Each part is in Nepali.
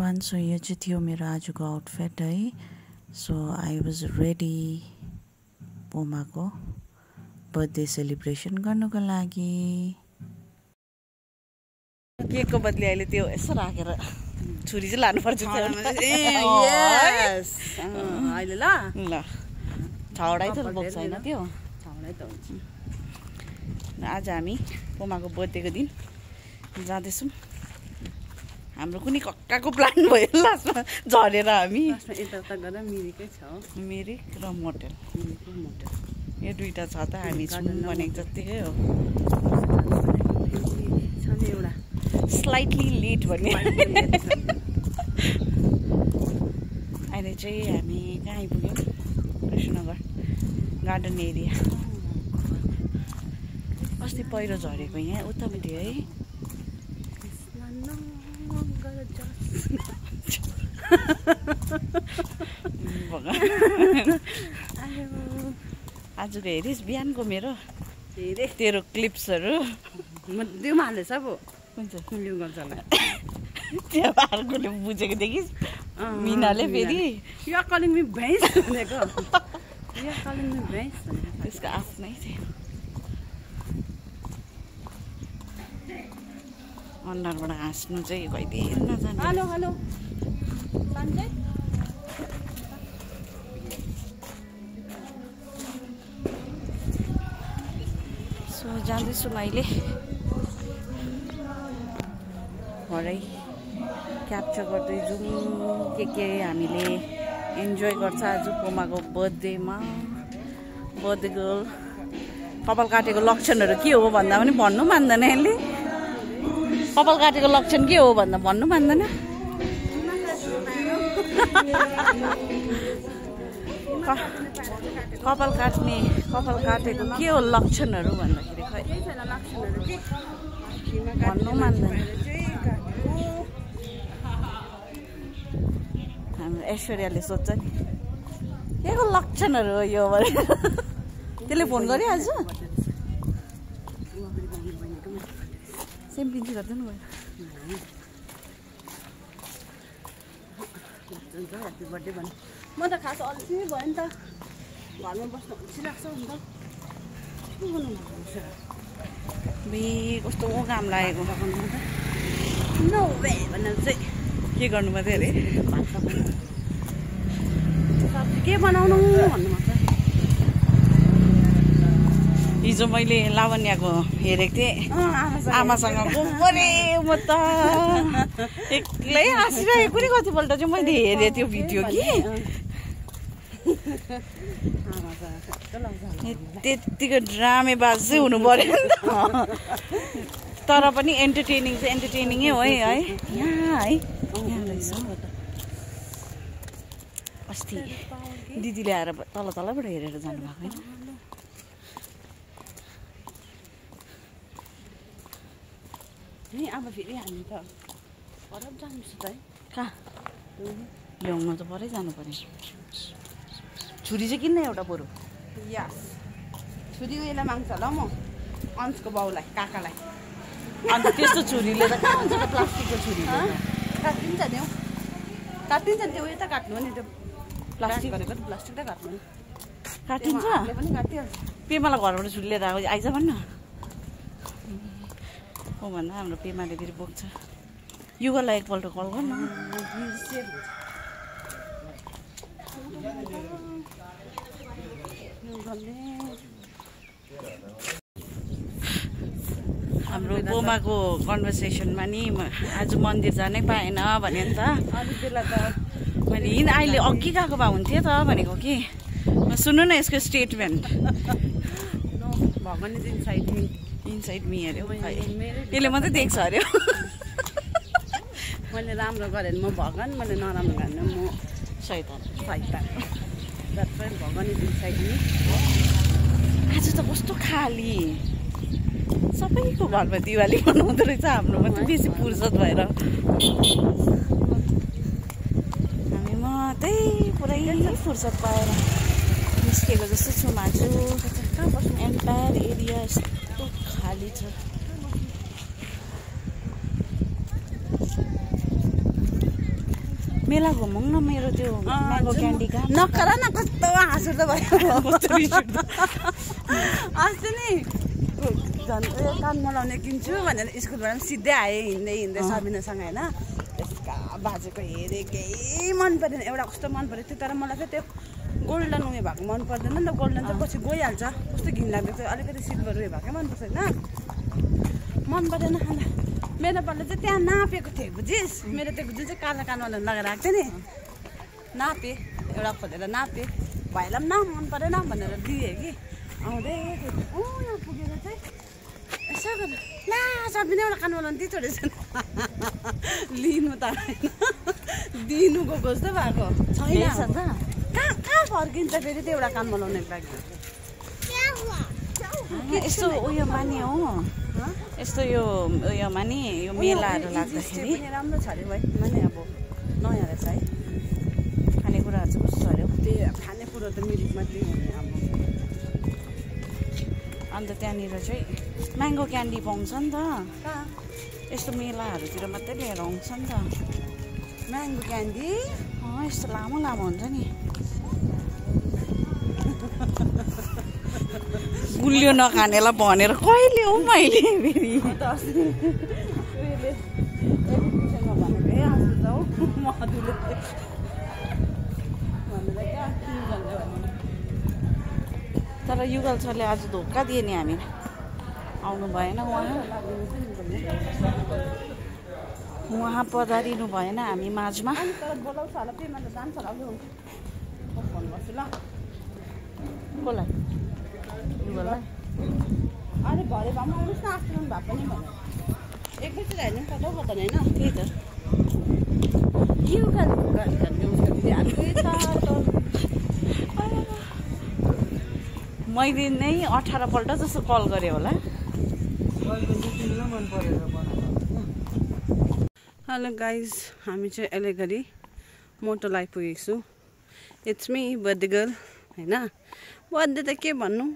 एभ्रिवान, सो यो चाहिँ थियो मेरो आजको आउटफिट है। सो आई वाज रेडी पोमाको बर्थडे सेलिब्रेसन गर्नुको लागि। केकको बदली अहिले त्यो यसो राखेर छुरी चाहिँ लानुपर्छ अहिले ल ल छाउडै त बोक्छ होइन त्यो छाउडै त हुन्छ। आज हामी पोमाको बर्थडेको दिन जाँदैछौँ। हाम्रो कुनै कक्काको प्लान भयो लास्टमा झरेर हामी यता गरेर मिरिकै छ मिरिक र मोटेल मोटेल यो दुईटा छ त हामी छौँ भनेको जत्तिकै हो। छ नि एउटा स्लाइटली लेट भन्ने अहिले चाहिँ हामी कहाँ आइपुग्यौँ? Krishnanagar garden area. अस्ति पहिरो झरेको यहाँ उतापट्टि है। आजको हेरिस् बिहानको मेरो तेरो क्लिप्सहरू म दिउँ हालेछ अब हुन्छ लिउ गर्छ होला त्यो अर्कोले बुझेको देखिस् मिनाले फेरि यो कलिङ मी भैँस भनेको यो कलिङ मी भैँस भनेको त्यसको आफ्नै थियो। अन्डरबाट हाँस्नु चाहिँ कहिले नजाने। हेलो हेलो सो जाँदैछु अहिले भरै क्याप्चर गर्दै जाउँ के हामीले इन्जोय गर्छ आज पोमाको बर्थडेमा। बर्थडे गर्ल कपाल काटेको लक्षणहरू के हो भन्दा पनि भन्नु मान्दैन यसले। कपाल काटेको लक्षण के हो भन्दा भन्नु मान्दैन। कपाल काटेको के हो लक्षणहरू भन्दाखेरि खै भन्नु मान्दैन। हाम्रो ऐश्वर्याले सोध्छ नि के को लक्षणहरू हो यो भने त्यसले फोन गऱ्यो आज सेम पिन्ची गर्दैन भयो। ह्याप्पी बर्थडे भन्नु म त खास अल्छी भयो नि त घरमा बस्नु अल्छी लाग्छ नि त बे कस्तो काम लागेको नो वे भनेर चाहिँ के गर्नु मात्रै अरे सब्जी के बनाउनु भन्नु मात्रै। हिजो मैले लावन्याको हेरेको थिएँ आमासँग गरे म त एक्लै हाँसिरहेको कुनै कतिपल्ट चाहिँ मैले हेरेँ त्यो भिडियो कि त्यत्तिको ड्रामेबाज चाहिँ हुनु पर्यो तर पनि एन्टरटेनिङ चाहिँ एन्टरटेनिङै हो है यहाँ रहेछ अस्ति दिदीले आएर तलबाट हेरेर जानुभएको होइन। अब फेरि हामी त पर जानुपर्छ त है कहाँ ल्याउनु त परै जानु पर्यो। छुरी चाहिँ किन्न एउटा बरु यस छुरी उयोलाई माग्छ होला म अंशको बाउलाई काकालाई अन्त त्यस्तो छुरीले त कहाँ हुन्छ त प्लास्टिकको छुरीले काटिन्छ नि हौ काटिन्छ नि त्यो उयो त काट्नु हो नि त्यो प्लास्टिक गरेको त प्लास्टिक त काट्नु नि काटिन्छ पनि काटिहाल्छ। पेमालाई घरबाट छुरी लिएर आइज भन्न हो भन्दा हाम्रो पेमाले फेरि बोक्छ। युगलाई एकपल्ट कल गर्नु हाम्रो बोमाको कन्भर्सेसनमा नि आज मन्दिर जानै पाएन भने नि त बेला त मैले अहिले अघि गएको भए हुन्थ्यो त भनेको कि सुन्नु न यसको स्टेटमेन्ट भगवान इनसाइड मी अरे यसले मात्रै देख्छ अरे मैले राम्रो गरेँ भने म भगवान मैले नराम्रो गरेँ भने म शैतान भगवान इनसाइड मी। आज त कस्तो खाली सबैको घरमा दिवाली मनाउँदो रहेछ हाम्रो मात्रै बेसी फुर्सद भएर हामी मात्रै पुरै फुर्सद पाएर निस्केको जस्तो छु माछु। एन्टायर एरिया यस्तो खाली छ। मेला घुमौँ न मेरो त्यो म्याङ्गो क्यान्डी कहाँ नकर न कस्तो हाँस उठ्दो भयो अस्ति नि झन् कान मलाउने किन्छु भनेर स्कुलबाट पनि सिधै आएँ हिँड्दै हिँड्दै सबिनासँग होइन त्यसका बाजेको हेरेँ केही मन परेन एउटा कस्तो मन पऱ्यो थियो तर मलाई चाहिँ त्यो गोल्डन उयो भएको मन पर्दैन नि त गोल्डन चाहिँ पछि गइहाल्छ कस्तो घिनलाग्दो थियो अलिकति सिल्भर उयो भएकै मनपर्छ होइन मन परेन अन्त मेरो पालो चाहिँ त्यहाँ नापेको थिएँ बुझिस् मेरो त्यो जुन चाहिँ कालो कानवाला लगाएर आएको थियो नि नापेँ एउटा खोलेर नापेँ भाइलाई पनि मन परेन भनेर दिएँ कि आउँदै यहाँ पुगेर चाहिँ यसो गरेर ला सबै एउटा कानवाला नि दिइछोडेछ लिनु त दिनु गएको जस्तो भएको छैन कहाँ कहाँ फर्किन्छ फेरि त्यो एउटा कान बनाउनेको लागि यस्तो उयोमा नि हो यस्तो यो उयोमा नि यो मेलाहरू लाग्दाखेरि राम्रो छ अरे भाइ माने अब नयाँ रहेछ है खानेकुराहरू चाहिँ कस्तो छ अरे त्यही खानेकुरा त मिरिकमा त्यही हुने अब अन्त त्यहाँनिर चाहिँ म्याङ्गो क्यान्डी पाउँछ नि त यस्तो मेलाहरूतिर मात्रै लिएर आउँछ नि त म्याङ्गो क्यान्डी यस्तो लामो लामो हुन्छ नि गुलियो नखानेलाई भनेर कहिले हौ मैले फेरि तर युगल सरले आज धोका दिए नि हामी आउनु भएन उहाँ पधारिनु भएन हामी माझमा बोलाउँछ होला पेमा त जान्छ होला फोन गर्छु ल कसलाई युगललाई अरे भरे भए पनि आउनुहोस् न आफ्टरनुन भए पनि भन्नु एक बजी होइन कता कता होइन त्यही त युगल मैले नै 18 पल्ट जस्तो कल गरेँ होला हेलो गाइज हामी चाहिँ अहिले घरि मोटो आइपुगेको छु इट्स मी बर्थडे गर्ल होइन बर्थडे त के भन्नु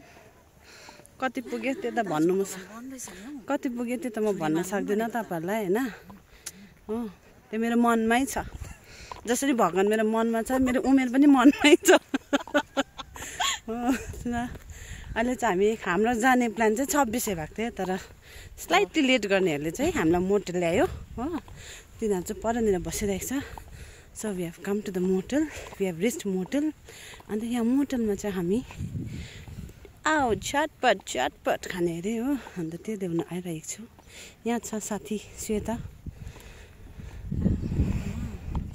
कति पुग्यो त्यो त भन्नु कति पुग्यो त्यो त म भन्न सक्दिनँ तपाईँहरूलाई होइन हो त्यो मेरो मनमै छ जसरी भगवान् मेरो मनमा छ मेरो उमेर पनि मनमै छ अहिले चाहिँ हाम्रो जाने प्लान चाहिँ 26 भएको थियो तर स्लाइटली लेट गर्नेहरूले चाहिँ हामीलाई मोटेल ल्यायो हो तिनीहरू चाहिँ परनिर बसिरहेको छ so we have come to the motel we have reached motel अन्त यहाँ मोटेलमा चाहिँ हामी चटपट खाने अरे हो अन्त त्यो ल्याउन आइरहेको छु यहाँ छ साथी श्वेता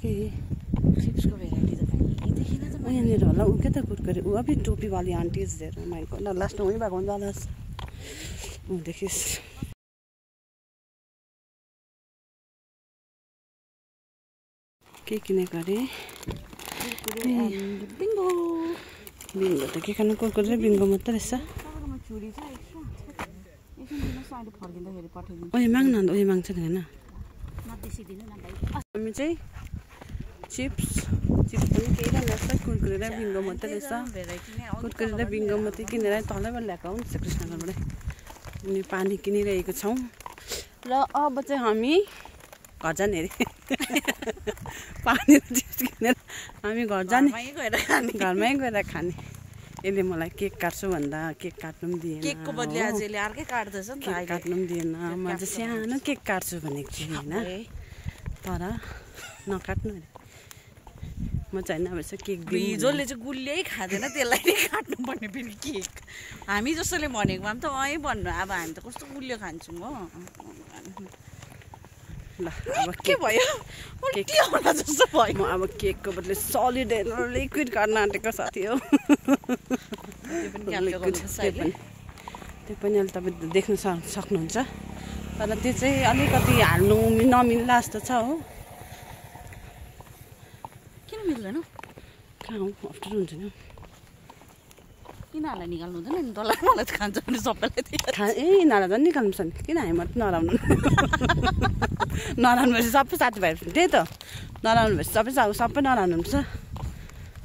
के चिप्सको भेराइटी त देखिन त यहाँनिर होला ऊ के त कुरकुरे ऊ अभी टोपीवाली आन्टीज दिएर माइको ल लास्ट उहीँ भएको हुन्छ होला ऊ देखिस् के किनेको अरे बिङ्गो बिङ्गो त के खानु कुरकुरे बिङ्गो मात्रै रहेछ उयो माग्न अन्त उयो माग्छ नि होइन हामी चाहिँ चिप्स पनि केही रहेछ कुरकुरे र बिङ्गो मात्रै रहेछ कुरकुरे र बिङ्गो मात्रै किनेर तलैबाट ल्याएको हुन्छ कृष्णनगरबाटै अनि पानी किनिरहेको छौँ र अब चाहिँ हामी घर जाने अरे पानी र चिप्स किनेर हामी घर जाने घरमै गएर खाने यसले मलाई केक काट्छु भन्दा केक काट्नु पनि दिएन केकको बदली आज यसले अर्कै काट्दैछ नि त केक काट्नु पनि दिएन म चाहिँ सानो केक काट्छु भनेको थिएँ होइन तर नकाट्नु अरे म चाहिँ होइन अब यसो केक हिजोले चाहिँ गुलियै खाँदैन त्यसलाई नै काट्नुपर्ने फेरि केक हामी जसोले भनेको भए पनि त भन्नु अब हामी त कस्तो गुलियो खान्छौँ हो ल अब के भयो केक होला जस्तो भयो म अब केकको बदले सलिड लिक्विड काट्न आँटेको साथी हो त्यो पनि अहिले तपाईँ देख्न सक्नुहुन्छ तर त्यो चाहिँ अलिकति हाल्नु नमिल्ला जस्तो छ हो किन मिल्दैन कहाँ हो अप्ठ्यारो हुन्छ नि यिनीहरूलाई निकाल्नु हुँदैन नि तँलाई मलाई त खान्छ भने सबैलाई ए यिनीहरूलाई झन् निकाल्नु छ नि किन हामी मात्रै नराउनु नराउनु भएपछि सबै साथीभाइहरू त्यही त नराउनु भएपछि सबै नराउनु हुन्छ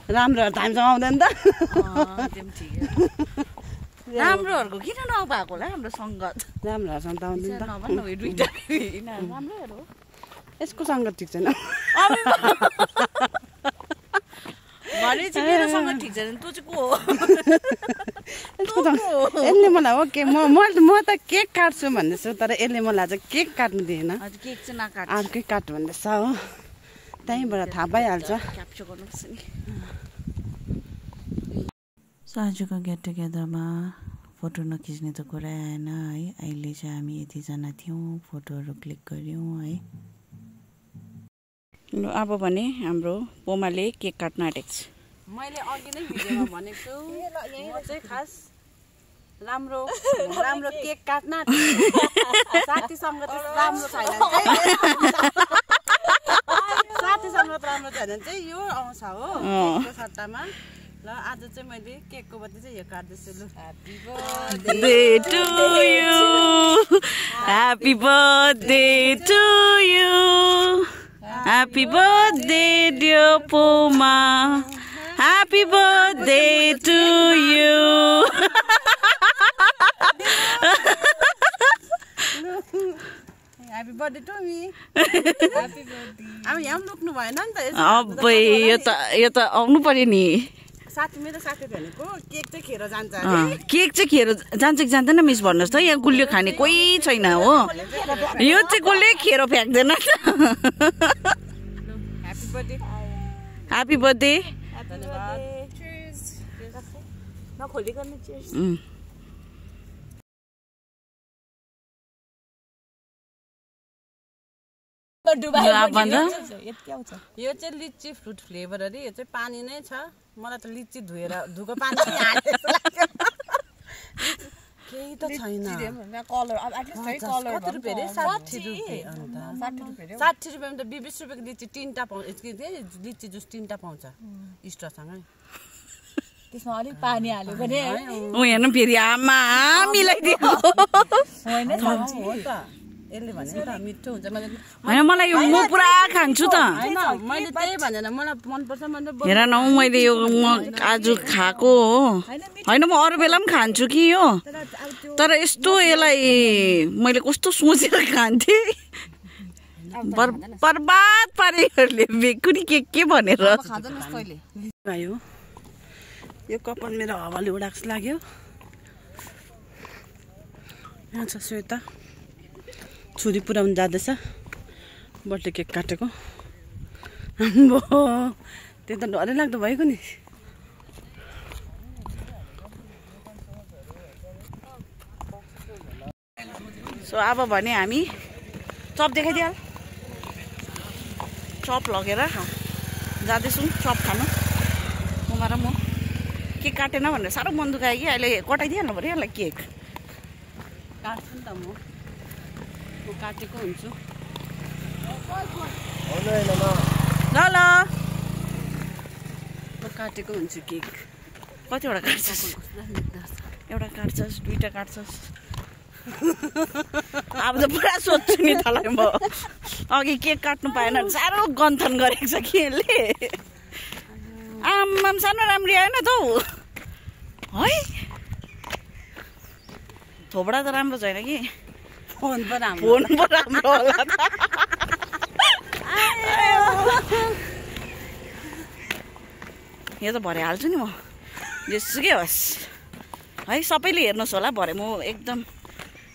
राम्रोहरू त हामीसँग आउँदैन त राम्रोहरूको किन नभएको होला हाम्रो सङ्गत राम्रोहरूसँग त आउँदैन त राम्रोहरू यसको सङ्गत ठिक छैन भने चाहिँ मेरो सँग ठिक छैन तँ चाहिँ को हो यसले मलाई ओके म त केक काट्छु भन्दैछु तर यसले मलाई आज केक काट्नु दिएन हजुर केक चाहिँ नकाट अर्कै काट भन्दैछ हो त्यहीँबाट थाहा पाइहाल्छ क्याप्चर गर्नुपर्छ नि सो आजको गेट टुगेदरमा फोटो नखिच्ने त कुरा आएन है अहिले चाहिँ हामी यतिजना थियौँ फोटोहरू क्लिक गऱ्यौँ है अब भने हाम्रो पोमाले केक काट्न आँटेको छ मैले अघि नै भिडियोमा भनेको छु म चाहिँ खास राम्रो केक काट्न साथीसँग राम्रो छैन साथीसँग राम्रो छैन चाहिँ यो आउँछ हो केकको सट्टामा ल आज चाहिँ मैले केकको बदली चाहिँ यो काट्दैछु लु happy birthday to you happy birthday dear Poma happy birthday to you happy birthday to me happy birthday अब यहाँ लुक्नु भएन नि त अबै यो त आउनु पर्यो नि मेरो साथी भनेको केक चाहिँ खेर जान्छ केक चाहिँ खेर जान्छ कि जान्दैन मिस भन्नुहोस् त यहाँ गुलियो खाने कोही छैन हो यो चाहिँ कसले खेर फ्याँक्दैन ह्याप्पी बर्थडे यो चाहिँ लिची फ्रुट फ्लेभर अरे यो चाहिँ पानी नै छ मलाई त लिची धुको पानी केही त छैन 60 रुपियाँमा त 20 रुपियाँको लिची 3टा पाउँछ लिची जुस 3टा पाउँछ स्ट्रसँगै त्यसमा अलिक पानी हाल्यो भने हेर्नु फेरि आमा मिलाइदियो यसले भने त मिठो हुन्छ होइन मलाई यो म पुरा खान्छु त मैले त्यही भनेर मलाई मनपर्छ हेर न मैले यो म आज खाएको हो होइन म अरू बेला पनि खान्छु कि यो तर यस्तो यसलाई मैले कस्तो सोचेर खान्थेँ बर्बाद पारेहरूले कुनै के भनेर यो कपाल मेरो हावाले उडाएको जस्तो लाग्यो यहाँ छ श्वेता छुरी पुऱ्याउनु जाँदैछ बर्थडे केक काटेको त्यो त डरै लाग्दो भएको नि सो अब भने हामी चप देखाइदिहाल चप लगेर जाँदैछौँ चप खानु ममा र म केक काटेन भनेर साह्रो मन दुखायो कि अहिले कटाइदिइहाल्नु पऱ्यो यसलाई केक काट्छु नि त म काटेको हुन्छु ल ल म काटेको हुन्छु केक कतिवटा काट्छस् एउटा काट्छस् दुईटा काट्छस् अब त पुरा सोध्छु नि तँलाई म अघि केक काट्नु पाएन साह्रो गन्थन गरेको छ कि यसले आमाम सानो राम्री आएन त हौ है थोपडा त राम्रो छैन कि फोन पो राम्रो होला त यो त भरे हाल्छु नि म जेसुकै होस् है सबैले हेर्नुहोस् होला भरे म एकदम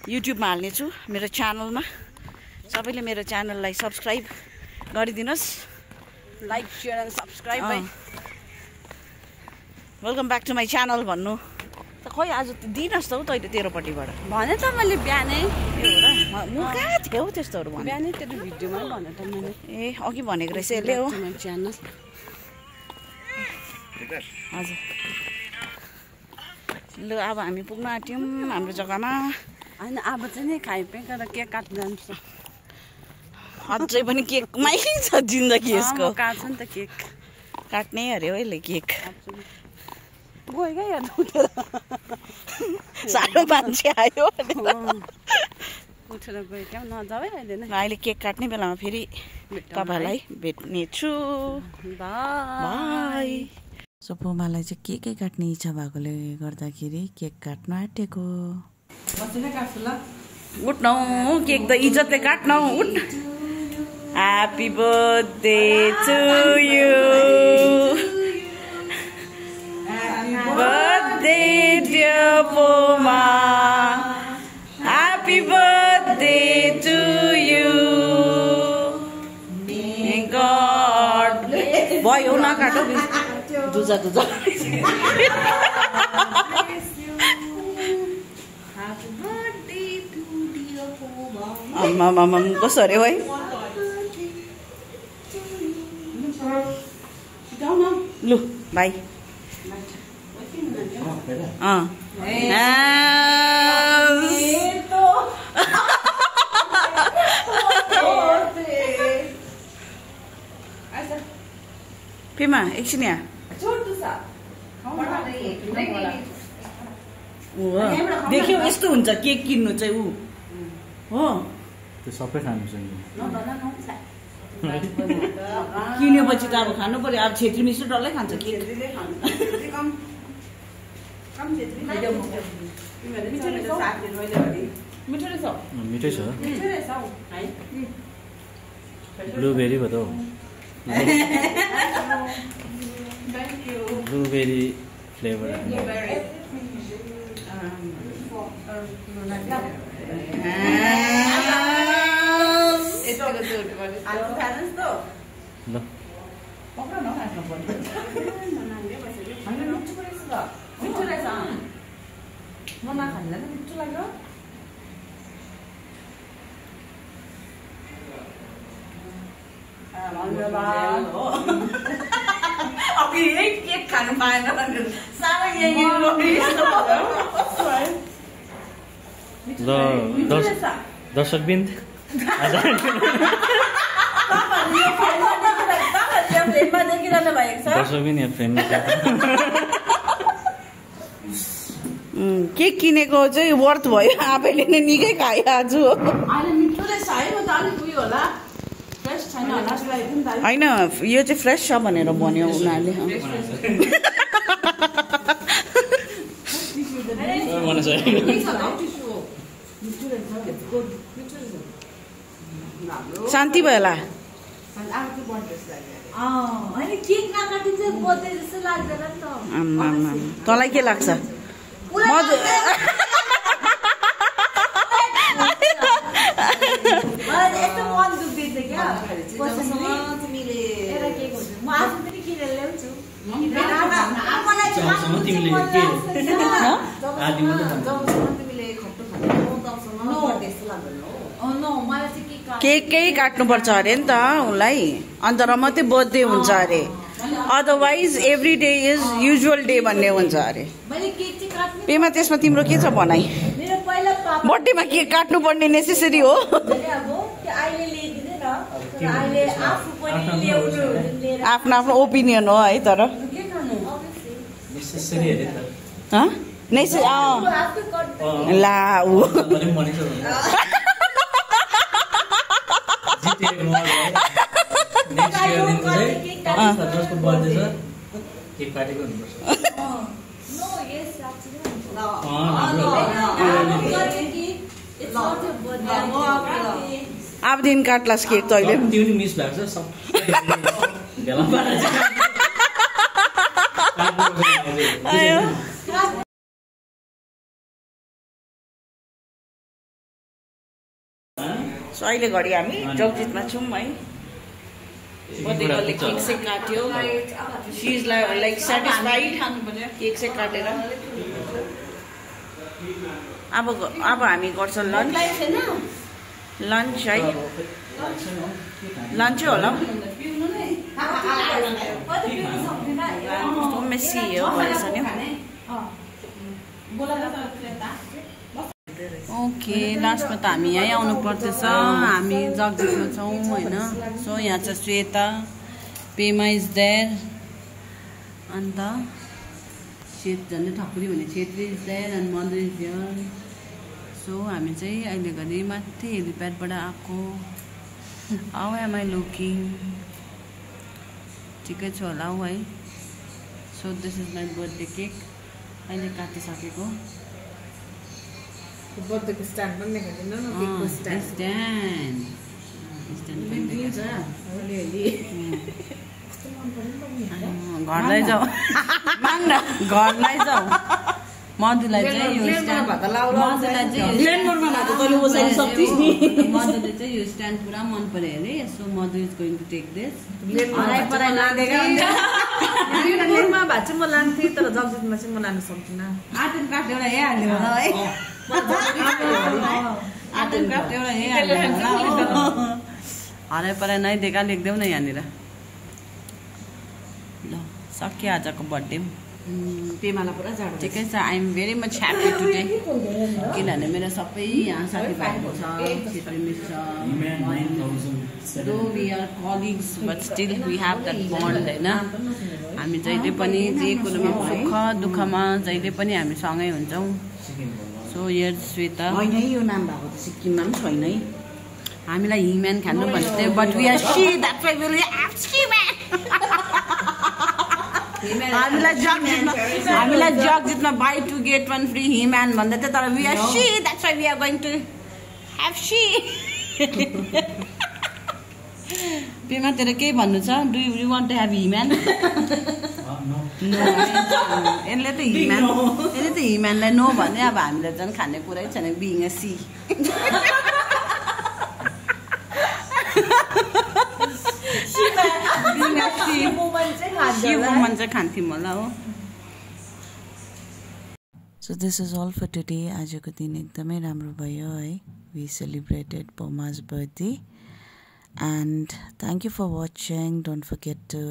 युट्युबमा हाल्नेछु मेरो च्यानलमा सबैले मेरो च्यानललाई सब्सक्राइब गरिदिनुहोस् like share and subscribe welcome back to my channel भन्नु त खै आज दिनुहोस् त हौ तैँले तेरोपट्टिबाट भने त मैले बिहानै म कहाँ थिएँ हौ त्यस्तोहरू भने बिहानै त्यो भिडियोमा भने त मैले ए अघि भनेको रहेछ यसले हो च्यानल हजुर ल अब हामी पुग्न आँट्यौँ हाम्रो जग्गामा होइन अब चाहिँ नि खाइपेर केक काट्नु जान्छ अझै पनि केकमै छ जिन्दगी यसको काट्छ नि त केक काट्नै अरे हो यसले केक गयो क्या यहाँ उठेर सानो मान्छे आयो उठेर गयो क्या नजाऊ है अहिले नै अहिले केक काट्ने बेलामा फेरि तपाईँलाई भेट्नेछु बाई सो पोमालाई चाहिँ केकै काट्ने इच्छा भएकोले गर्दाखेरि केक काट्न आँटेको उठ न केक त इज्जतले काट्न उठ Happy birthday to you. Happy birthday, dear Poma. Happy birthday to you. May God. Boy, you na kato. Duja. Happy birthday to dear Poma. Mama, कस्तो अरे भाइ लु भाइ पेमा एकछिन यहाँ देख्यौ यस्तो हुन्छ केक किन्नु चाहिँ ऊ हो त्यो सबै खानु सक्यो किनेपछि त अब खानु पर्यो अब छेत्री मिश्र डल्लै खान्छ केक मिठै छ ब्लुबेरी भयो त ब्लुबेरी फ्लेभर अब यही केक खानु पाएन भने साह्रै यही ल दर्शकबिन्द दर्शकबिन्द यहाँ फ्रेन्ड केक किनेको चाहिँ वर्थ भयो आफैले नै निकै खायो आज होइन यो चाहिँ फ्रेस छ भनेर भन्यो उनीहरूले शान्ति भयो होला तँलाई के लाग्छ केकै काट्नुपर्छ अरे नि त उसलाई अन्त र मात्रै बर्थडे हुन्छ अरे otherwise every day is usual day भन्ने हुन्छ अरे पेमा त्यसमा तिम्रो के छ भनाइ बर्थडेमा केक काट्नु पर्ने नेसेसरी हो आफ्नो आफ्नो ओपिनियन हो है तर ला ऊ अब दिन काट्लास केक तैँले मिस भएको सो अहिले घडी हामी जगजितमा छौँ है बर्थडेले केक सेक काट्यो she is like satisfied cake सेक काटेर अब हामी गर्छौँ लन्च है लन्चै होला कस्तो मेसी हो भइसक्यो ओके लास्टमा त हामी यहीँ आउनु पर्दैछ हामी जगजितमा छौँ होइन सो यहाँ छ श्वेता पेमा इज देयर अन्त झन्डै ठकुरी भने Chhetri is there and mother is there so हामी चाहिँ अहिले घरि माथि हेलिप्याडबाट आएको हाउ एम आई लुकिङ ठिकै छु होला हौ है so this is my birthday cake अहिले काटिसकेको बर्थडेको स्ट्यान्ड पनि देखाइदिनु न केकको स्ट्यान्ड घर लैजाऊ घर लैजाऊ मधुलाई चाहिँ यो स्ट्यान्ड मधुले चाहिँ यो स्ट्यान्ड पुरा मन पर्यो अरे so Madhu is going to take this म लान्थेँ तर जगजितमा चाहिँ म लानु सक्दिनँ आर्ट एन्ड क्राफ्ट एउटा हेरिहाल्यो होला है आर्ट एन्ड क्राफ्ट एउटा हेरिहाल्यो होला हराइ पराइ नै देखा लेख्देऊ न यहाँनिर ल सक्यो आजको बर्थडे पेमाला पुरा जाडो ठिकै छ I am very much happy today किनभने मेरो सबै यहाँ साथीभाइहरू छ छेत्री मिस छ though we are colleagues but still we have that bond होइन हामी जहिले पनि जे कुरोमा सुख दुःखमा जहिले पनि हामी सँगै हुन्छौँ सो हियर श्वेता होइन यो नाम भएको त सिक्किममा पनि छैन है हामीलाई हिम्यान खानु भन्नु थियो but we are C that's why we have C man हामीलाई जग जित्न buy two get one free हिम्यान भन्दै थियो तर we are C that's why we are going to have C पेमा तेरो केही भन्नु छ do you want to have हिम्यान यसले त हिम्यानलाई नो भने अब हामीलाई झन् खाने कुरै छैन being a C So this is all for today. आजको दिन एकदमै राम्रो भयो है. We celebrated Poma's birthday and thank you for watching. Don't forget to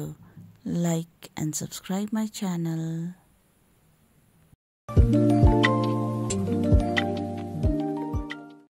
like and subscribe my channel.